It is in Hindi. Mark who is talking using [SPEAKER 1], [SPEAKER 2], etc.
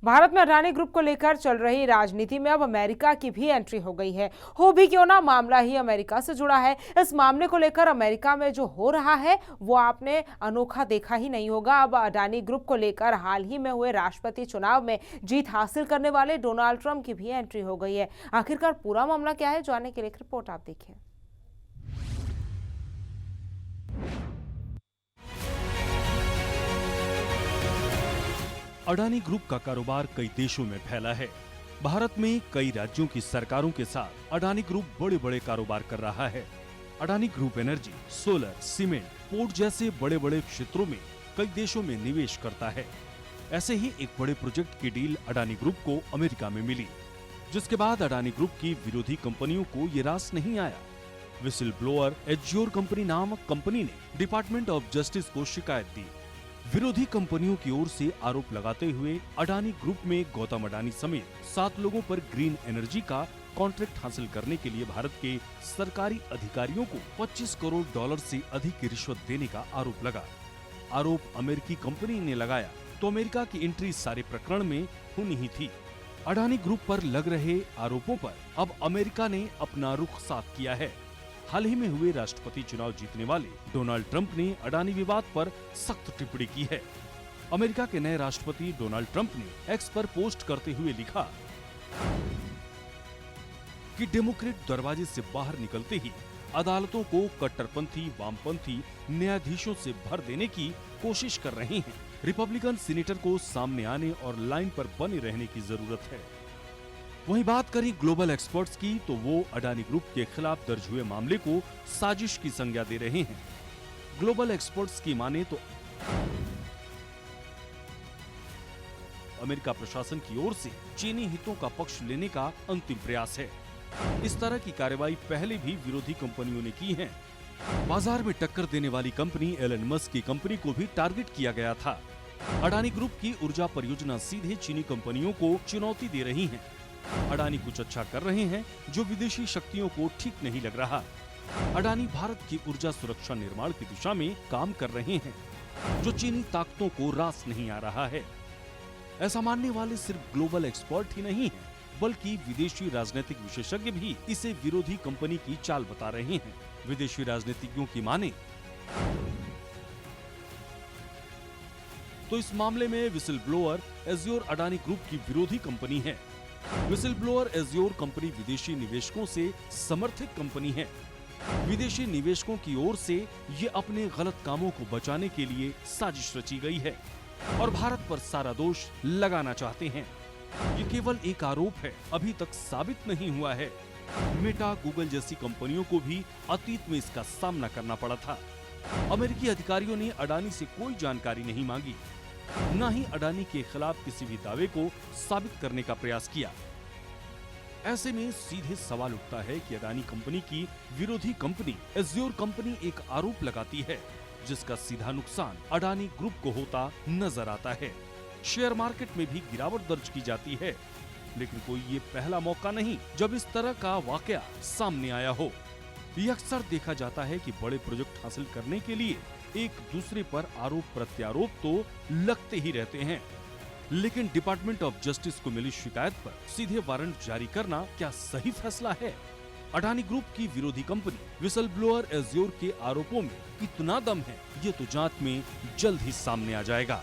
[SPEAKER 1] भारत में अडानी ग्रुप को लेकर चल रही राजनीति में अब अमेरिका की भी एंट्री हो गई है। हो भी क्यों ना, मामला ही अमेरिका से जुड़ा है। इस मामले को लेकर अमेरिका में जो हो रहा है वो आपने अनोखा देखा ही नहीं होगा। अब अडानी ग्रुप को लेकर हाल ही में हुए राष्ट्रपति चुनाव में जीत हासिल करने वाले डोनाल्ड ट्रंप की भी एंट्री हो गई है। आखिरकार पूरा मामला क्या है, जानने के लिए एक रिपोर्ट आप देखिए।
[SPEAKER 2] अडानी ग्रुप का कारोबार कई देशों में फैला है। भारत में कई राज्यों की सरकारों के साथ अडानी ग्रुप बड़े बड़े कारोबार कर रहा है। Adani group energy, solar, cement, port जैसे बड़े बड़े क्षेत्रों में कई देशों में निवेश करता है। ऐसे ही एक बड़े प्रोजेक्ट की डील अडानी ग्रुप को अमेरिका में मिली, जिसके बाद अडानी ग्रुप की विरोधी कंपनियों को ये रास नहीं आया। विसिल ब्लोअर एज्योर कंपनी नामक कंपनी ने डिपार्टमेंट ऑफ जस्टिस को शिकायत दी। विरोधी कंपनियों की ओर से आरोप लगाते हुए अडानी ग्रुप में गौतम अडानी समेत 7 लोगों पर ग्रीन एनर्जी का कॉन्ट्रैक्ट हासिल करने के लिए भारत के सरकारी अधिकारियों को $25 करोड़ से अधिक की रिश्वत देने का आरोप लगा। आरोप अमेरिकी कंपनी ने लगाया तो अमेरिका की एंट्री सारे प्रकरण में होनी ही थी। अडानी ग्रुप पर लग रहे आरोपों पर अब अमेरिका ने अपना रुख साफ किया है। हाल ही में हुए राष्ट्रपति चुनाव जीतने वाले डोनाल्ड ट्रंप ने अडानी विवाद पर सख्त टिप्पणी की है। अमेरिका के नए राष्ट्रपति डोनाल्ड ट्रंप ने एक्स पर पोस्ट करते हुए लिखा कि डेमोक्रेट दरवाजे से बाहर निकलते ही अदालतों को कट्टरपंथी वामपंथी न्यायाधीशों से भर देने की कोशिश कर रहे हैं। रिपब्लिकन सीनेटर को सामने आने और लाइन पर बने रहने की जरूरत है। वहीं बात करें ग्लोबल एक्सपर्ट्स की तो वो अडानी ग्रुप के खिलाफ दर्ज हुए मामले को साजिश की संज्ञा दे रहे हैं। ग्लोबल एक्सपर्ट्स की माने तो अमेरिका प्रशासन की ओर से चीनी हितों का पक्ष लेने का अंतिम प्रयास है। इस तरह की कार्रवाई पहले भी विरोधी कंपनियों ने की है। बाजार में टक्कर देने वाली कंपनी एलन मस्क की कंपनी को भी टारगेट किया गया था। अडानी ग्रुप की ऊर्जा परियोजना सीधे चीनी कंपनियों को चुनौती दे रही है। अडानी कुछ अच्छा कर रहे हैं जो विदेशी शक्तियों को ठीक नहीं लग रहा। अडानी भारत की ऊर्जा सुरक्षा निर्माण की दिशा में काम कर रहे हैं जो चीनी ताकतों को रास नहीं आ रहा है। ऐसा मानने वाले सिर्फ ग्लोबल एक्सपर्ट ही नहीं हैं, बल्कि विदेशी राजनीतिक विशेषज्ञ भी इसे विरोधी कंपनी की चाल बता रहे हैं। विदेशी राजनीतिज्ञों की माने तो इस मामले में whistle blower azure Adani group की विरोधी कंपनी है। विसिल ब्लोअर एज्योर कंपनी विदेशी निवेशकों से समर्थित कंपनी है। विदेशी निवेशकों की ओर से ये अपने गलत कामों को बचाने के लिए साजिश रची गई है और भारत पर सारा दोष लगाना चाहते हैं। ये केवल एक आरोप है, अभी तक साबित नहीं हुआ है। मेटा, गूगल जैसी कंपनियों को भी अतीत में इसका सामना करना पड़ा था। अमेरिकी अधिकारियों ने अडानी से कोई जानकारी नहीं मांगी, न ही अडानी के खिलाफ किसी भी दावे को साबित करने का प्रयास किया। ऐसे में सीधे सवाल उठता है कि अडानी कंपनी की विरोधी कंपनी एज्योर कंपनी एक आरोप लगाती है जिसका सीधा नुकसान अडानी ग्रुप को होता नजर आता है। शेयर मार्केट में भी गिरावट दर्ज की जाती है, लेकिन कोई ये पहला मौका नहीं जब इस तरह का वाकया सामने आया हो। ये अक्सर देखा जाता है कि बड़े प्रोजेक्ट हासिल करने के लिए एक दूसरे पर आरोप प्रत्यारोप तो लगते ही रहते हैं, लेकिन डिपार्टमेंट ऑफ जस्टिस को मिली शिकायत पर सीधे वारंट जारी करना क्या सही फैसला है? अडानी ग्रुप की विरोधी कंपनी विसल ब्लोअर एज्योर के आरोपों में कितना दम है, ये तो जांच में जल्द ही सामने आ जाएगा।